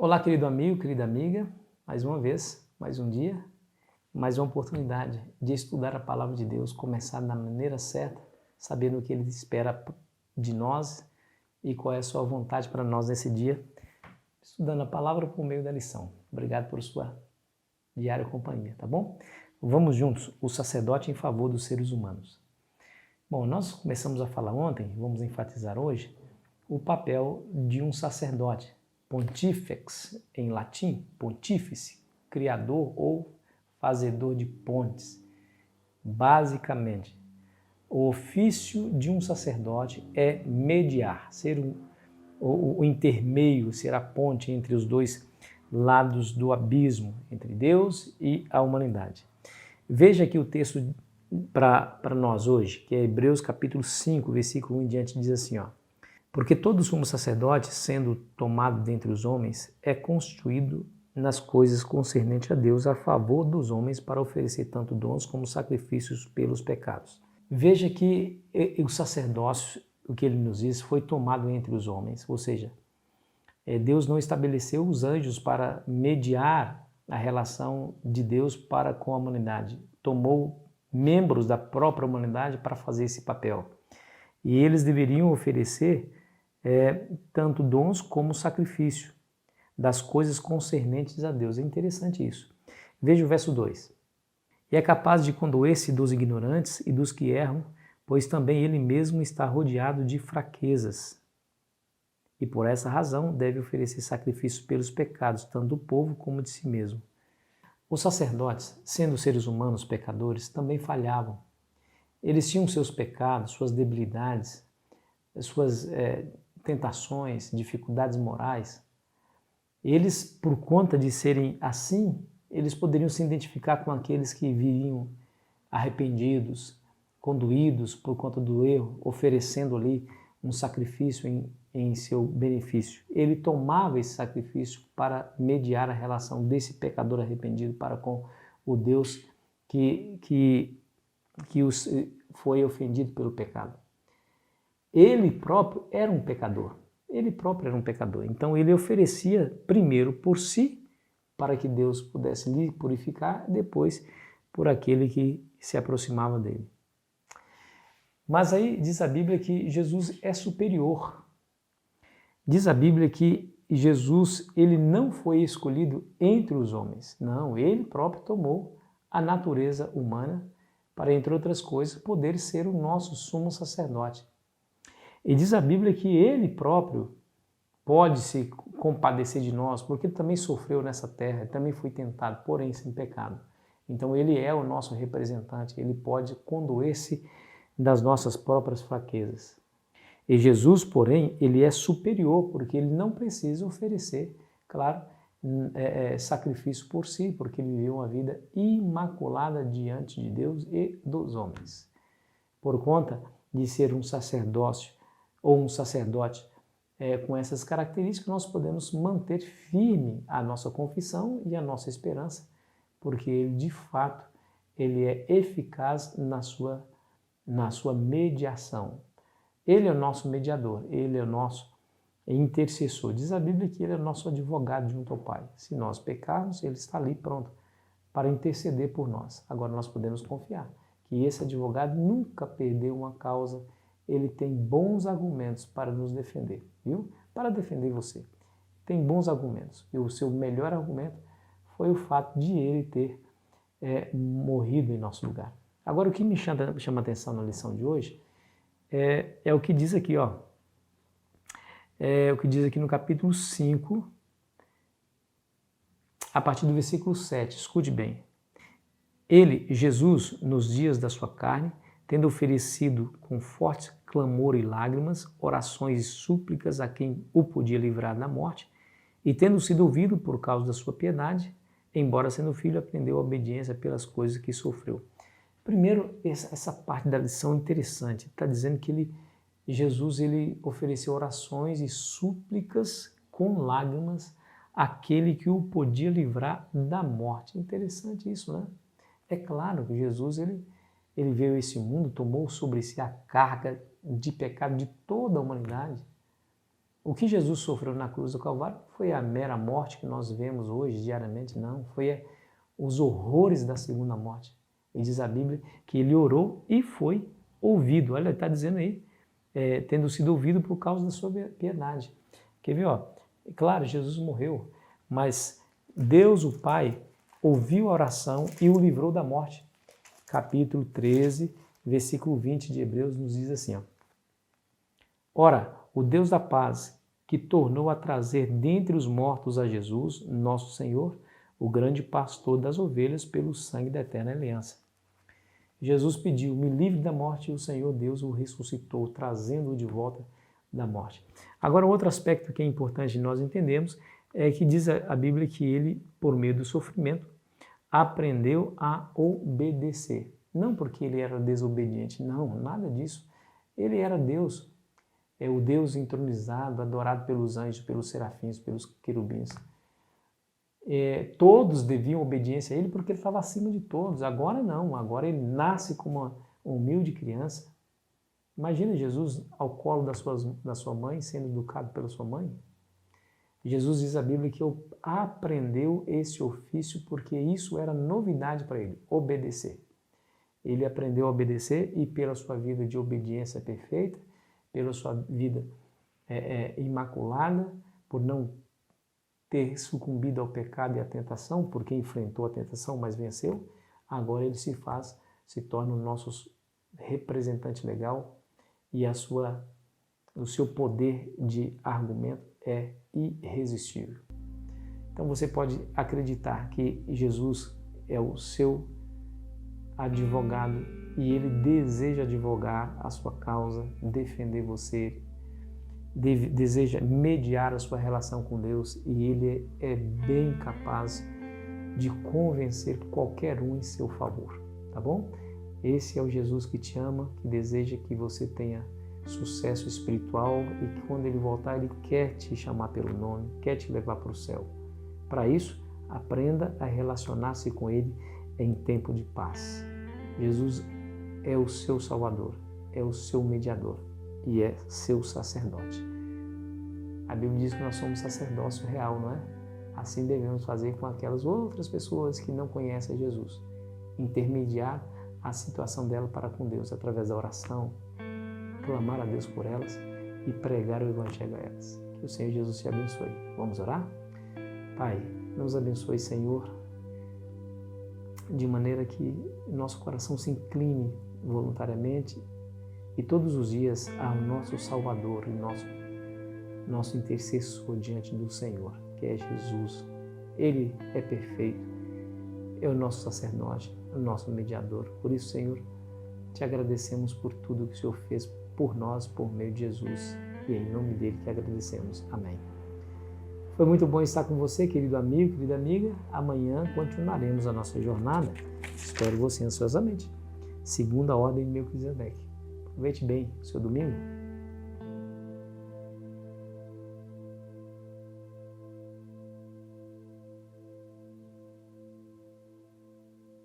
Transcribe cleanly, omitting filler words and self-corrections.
Olá, querido amigo, querida amiga, mais uma vez, mais um dia, mais uma oportunidade de estudar a Palavra de Deus, começar da maneira certa, sabendo o que Ele espera de nós e qual é a sua vontade para nós nesse dia, estudando a Palavra por meio da lição. Obrigado por sua diária companhia, tá bom? Vamos juntos, o sacerdote em favor dos seres humanos. Bom, nós começamos a falar ontem, vamos enfatizar hoje, o papel de um sacerdote, pontifex em latim, pontífice, criador ou fazedor de pontes. Basicamente, o ofício de um sacerdote é mediar, ser o intermeio, ser a ponte entre os dois lados do abismo, entre Deus e a humanidade. Veja aqui o texto para nós hoje, que é Hebreus capítulo 5, versículo 1 em diante, diz assim, ó: porque todo sumo sacerdote, sendo tomado dentre os homens, é constituído nas coisas concernentes a Deus a favor dos homens para oferecer tanto dons como sacrifícios pelos pecados. Veja que o sacerdócio, o que ele nos diz, foi tomado entre os homens, ou seja, Deus não estabeleceu os anjos para mediar a relação de Deus para com a humanidade. Tomou membros da própria humanidade para fazer esse papel. E eles deveriam oferecer tanto dons como sacrifício das coisas concernentes a Deus. É interessante isso. Veja o verso 2. E é capaz de condoer-se dos ignorantes e dos que erram, pois também ele mesmo está rodeado de fraquezas. E por essa razão deve oferecer sacrifícios pelos pecados, tanto do povo como de si mesmo. Os sacerdotes, sendo seres humanos pecadores, também falhavam. Eles tinham seus pecados, suas debilidades, suas tentações, dificuldades morais. Eles, por conta de serem assim, eles poderiam se identificar com aqueles que viviam arrependidos, conduídos por conta do erro, oferecendo ali um sacrifício em seu benefício. Ele tomava esse sacrifício para mediar a relação desse pecador arrependido para com o Deus que foi ofendido pelo pecado. Ele próprio era um pecador. Então ele oferecia primeiro por si, para que Deus pudesse lhe purificar, depois por aquele que se aproximava dele. Mas aí diz a Bíblia que Jesus é superior. Diz a Bíblia que Jesus, ele não foi escolhido entre os homens. Não, ele próprio tomou a natureza humana para, entre outras coisas, poder ser o nosso sumo sacerdote. E diz a Bíblia que ele próprio pode se compadecer de nós, porque ele também sofreu nessa terra, ele também foi tentado, porém sem pecado. Então ele é o nosso representante, ele pode condoer-se das nossas próprias fraquezas. E Jesus, porém, ele é superior, porque ele não precisa oferecer, claro, sacrifício por si, porque ele viveu uma vida imaculada diante de Deus e dos homens. Por conta de ser um sacerdócio ou um sacerdote com essas características, nós podemos manter firme a nossa confissão e a nossa esperança, porque ele, de fato, ele é eficaz na sua mediação. Ele é o nosso mediador, ele é o nosso intercessor. Diz a Bíblia que ele é o nosso advogado junto ao Pai. Se nós pecarmos, ele está ali pronto para interceder por nós. Agora nós podemos confiar que esse advogado nunca perdeu uma causa, ele tem bons argumentos para nos defender, viu? Para defender você. Tem bons argumentos. E o seu melhor argumento foi o fato de ele ter morrido em nosso lugar. Agora, o que me chama a atenção na lição de hoje é o que diz aqui, ó. É o que diz aqui no capítulo 5, a partir do versículo 7. Escute bem. Ele, Jesus, nos dias da sua carne, tendo oferecido com forte clamor e lágrimas, orações e súplicas a quem o podia livrar da morte, e tendo sido ouvido por causa da sua piedade, embora sendo filho, aprendeu a obediência pelas coisas que sofreu. Primeiro, essa parte da lição é interessante. Está dizendo que Jesus ofereceu orações e súplicas com lágrimas àquele que o podia livrar da morte. Interessante isso, né? É claro que Jesus ele veio a esse mundo, tomou sobre si a carga de pecado de toda a humanidade. O que Jesus sofreu na cruz do Calvário foi a mera morte que nós vemos hoje diariamente, não. Foi os horrores da segunda morte. E diz a Bíblia que ele orou e foi ouvido. Olha, ele está dizendo aí, tendo sido ouvido por causa da sua piedade. Quer ver, ó? Claro, Jesus morreu, mas Deus, o Pai, ouviu a oração e o livrou da morte. Capítulo 13, versículo 20 de Hebreus nos diz assim, ó. Ora, o Deus da paz, que tornou a trazer dentre os mortos a Jesus, nosso Senhor, o grande pastor das ovelhas, pelo sangue da eterna aliança. Jesus pediu, me livre da morte, e o Senhor Deus o ressuscitou, trazendo-o de volta da morte. Agora, outro aspecto que é importante nós entendermos é que diz a Bíblia que ele, por meio do sofrimento, aprendeu a obedecer. Não porque ele era desobediente, não, nada disso. Ele era Deus, é o Deus entronizado, adorado pelos anjos, pelos serafins, pelos querubins. Todos deviam obediência a ele porque ele estava acima de todos. Agora não, agora ele nasce como uma humilde criança. Imagina Jesus ao colo da sua mãe, sendo educado pela sua mãe. Jesus diz a Bíblia que aprendeu esse ofício porque isso era novidade para ele, obedecer. Ele aprendeu a obedecer e pela sua vida de obediência perfeita, pela sua vida imaculada, por não ter sucumbido ao pecado e à tentação, porque enfrentou a tentação, mas venceu, agora ele se torna o nosso representante legal e o seu poder de argumento é irresistível. Então você pode acreditar que Jesus é o seu advogado e ele deseja advogar a sua causa, defender você, deseja mediar a sua relação com Deus e ele é bem capaz de convencer qualquer um em seu favor, tá bom? Esse é o Jesus que te ama, que deseja que você tenha sucesso espiritual e que quando ele voltar, ele quer te chamar pelo nome, quer te levar para o céu. Para isso, aprenda a relacionar-se com ele em tempo de paz. Jesus é o seu Salvador, é o seu mediador e é seu sacerdote. A Bíblia diz que nós somos sacerdócio real, não é? Assim devemos fazer com aquelas outras pessoas que não conhecem Jesus. Intermediar a situação dela para com Deus através da oração, clamar a Deus por elas e pregar o Evangelho a elas. Que o Senhor Jesus te abençoe. Vamos orar? Pai, nos abençoe, Senhor, de maneira que nosso coração se incline voluntariamente e todos os dias ao nosso Salvador e nosso intercessor diante do Senhor, que é Jesus. Ele é perfeito, é o nosso sacerdote, o nosso mediador. Por isso, Senhor, te agradecemos por tudo que o Senhor fez por nós, por meio de Jesus, e é em nome dele que agradecemos. Amém. Foi muito bom estar com você, querido amigo, querida amiga. Amanhã continuaremos a nossa jornada. Espero você ansiosamente. Segunda ordem de Melquisedeque. Aproveite bem o seu domingo.